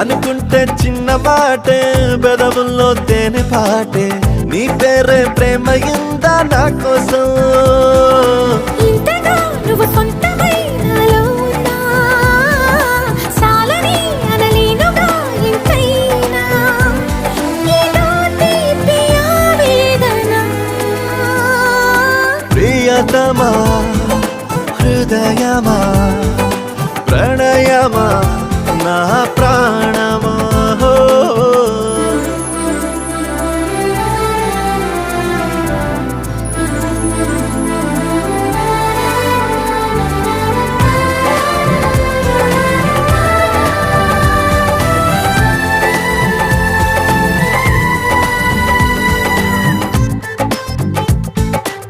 అనుకుంటే చిన్న మాటే బెదవుల్లో తేనె పాటే నీ పేరే ప్రేమ ఇందా నా కోసం ఇంతగా నువ్వు సొంతమై నాలో ఉన్నా చాలని అనలేనుగా ఇంతైనా ఏదో తీపి ఆవేదన ప్రియతమా హృదయమా ప్రణయమా నా ప్రాణమా